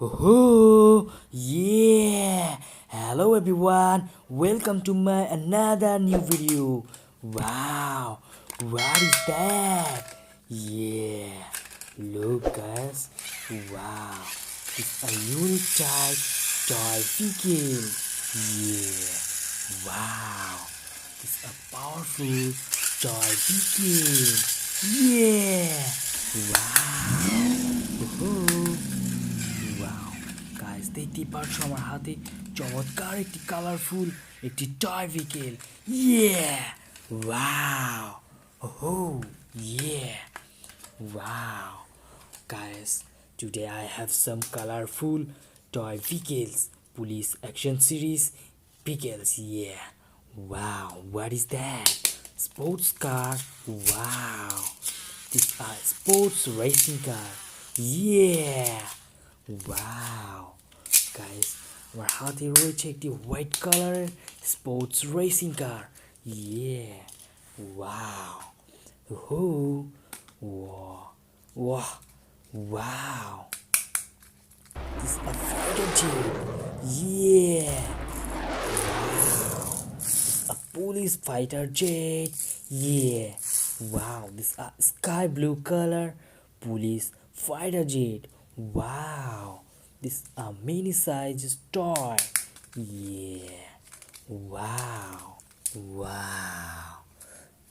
Oh, yeah! Hello everyone, welcome to my another new video. Wow, what is that? Yeah, look guys, wow, it's a unique type toy vehicle. Yeah, wow, it's a powerful toy vehicle. Yeah, wow. Wow guys দেখতেই পারছো আমার হাতে চমৎকার একটি colourful একটি toy vehicle ইয়ে wow ওহো ইয়ে wow guys today I have some colorful toy vehicles police action series vehicles yeah wow what is that sports car wow this are sports racing car yeah wow guys আমার হাতে রয়েছে একটি white কালারের sports racing car ইয়ে wow হো ওয়া ওয়া wow this is a fighter jet yeah wow a police fighter jet yeah wow this a sky blue color police fighter jet wow this a mini size toy yeah wow wow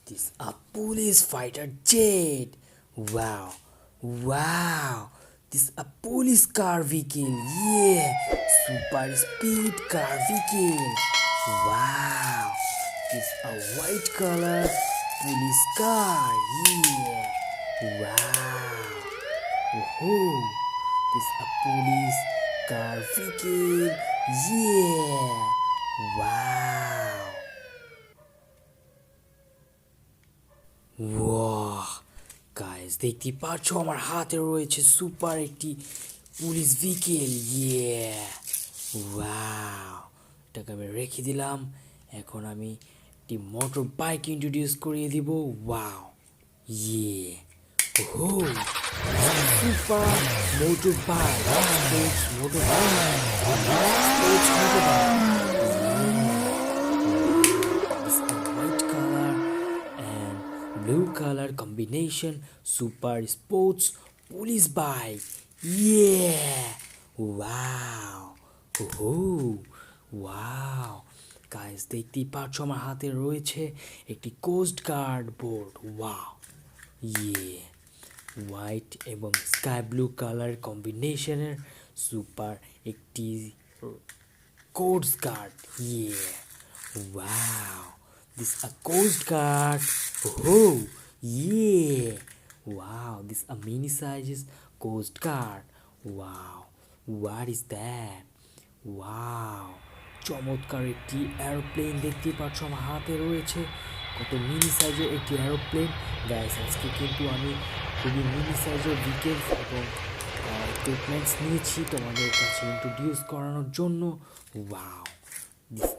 this a police fighter jet wow wow this a police car vehicle yeah super speed car vehicle wow this a white color police car yeah wow woohoo this a police car vehicle yeah wow Waugh guys দেখতেই পাচ্ছো আমার হাতে রয়েছে super একটি police vehicle ইয়ে wow এটাকে আমি রেখে দিলাম এখন আমি একটি মোটর বাইক ইন্ট্রোডিউস করিয়ে দিব ওয়াও ইয়ে ওহো super motor bike sports motor bike sports motor bike white color and blue color combination super sports police bike yeah wow oh wow guys দেখতেই পাচ্ছ আমার হাতে রয়েছে একটি কোস্ট গার্ড বোর্ড ওয়াও ইয়ে হোয়াইট এবং স্কাই ব্লু কালার কম্বিনেশনের super একটি কোস্ট গার্ড ইয়ে wow this a coast guard oh yeah wow this a mini sizes coast guard wow what is that wow চমৎকার একটি এরোপ্লেন দেখতে পাচ্ছ আমার হাতে রয়েছে কত মিনি সাইজের একটি এরোপ্লেন গাইস আজকে কিন্তু আমি খুবই মিনি সাইজের ভিকেলস এবং ইকুইপমেন্টস নিয়েছি তোমাদের কাছে ইন্ট্রোডিউস করানোর জন্য wow this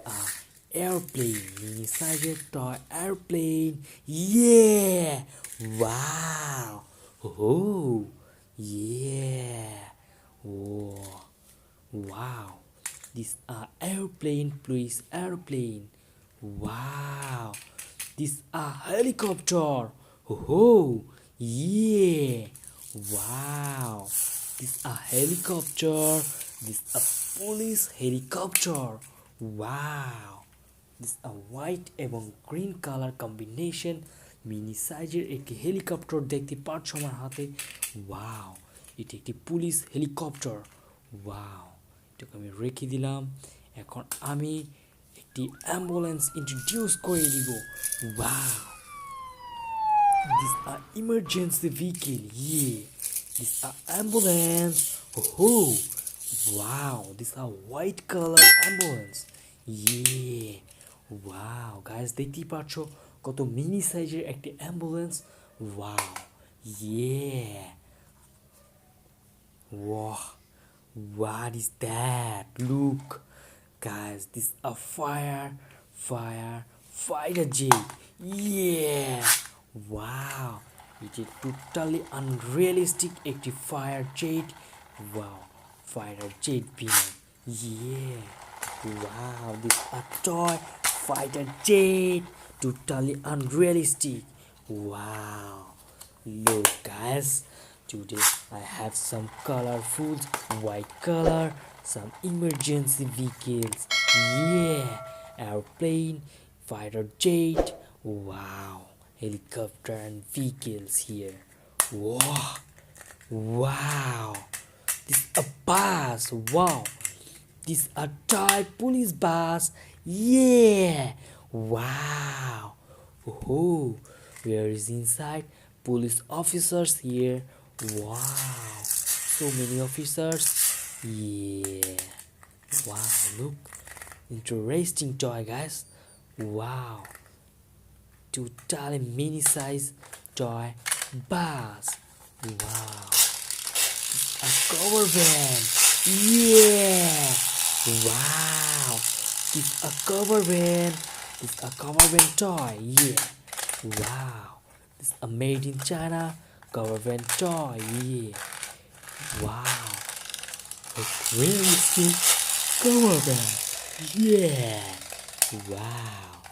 airplane mini size toy airplane yeah wow oh yeah oh wow this airplane please airplane wow this helicopter oh yeah wow this a helicopter this a police helicopter wow this a white এবং green colour combination mini সাইজের একটি helicopter দেখতে পাচ্ছ আমার হাতে wow এটি একটি police helicopter wow এটাকে আমি রেখে দিলাম এখন আমি একটি অ্যাম্বুলেন্স ইন্ট্রোডিউস করে দিব wow this are emergency vehicle yeah this are ambulance oh wow this are white color ambulance yeah wow guys দেখতেই পাচ্ছ কত মিনি সাইজের একটি অ্যাম্বুলেন্স ওয়াও ইয়ে ওয়াহ what is that look guys this a fighter jet yeah wow it is totally unrealistic একটি fire jet wow fighter jet beam. Yeah. Wow, this a toy fighter jet. Totally unrealistic. Wow. Look guys, today I have some colorful white color, some emergency vehicles. Yeah, airplane, fighter jet. Wow, helicopter and vehicles here. Wow, wow. This a bus. Wow, this a toy police bus. Yeah. Wow. Oh, where is inside? Police officers here. Wow. So many officers. Yeah. Wow. Look. Interesting toy, guys. Wow. Totally mini size toy bus. Wow. A cover van. Yeah. Wow. It's a cover van. It's a cover van toy. Yeah. Wow. It's a made in China cover van toy. Yeah. Wow. A realistic cover van. Yeah. Wow.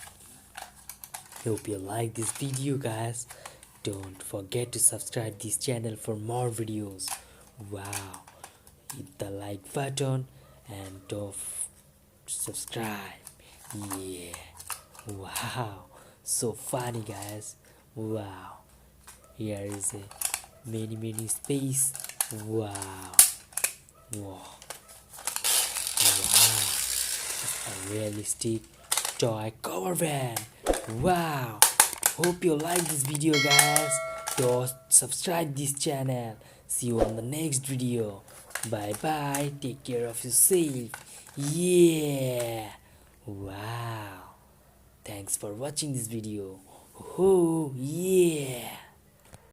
Hope you like this video, guys. Don't forget to subscribe this channel for more videos. Wow. Hit the like button and don't subscribe. Yeah. Wow. So funny, guys. Wow. Here is a mini space. Wow. Wow. Wow. A realistic toy cover van. Wow. Hope you like this video, guys. Don't subscribe this channel. See you on the next video. Bye bye. Take care of yourself. Yeah. Wow. Thanks for watching this video. Oh yeah.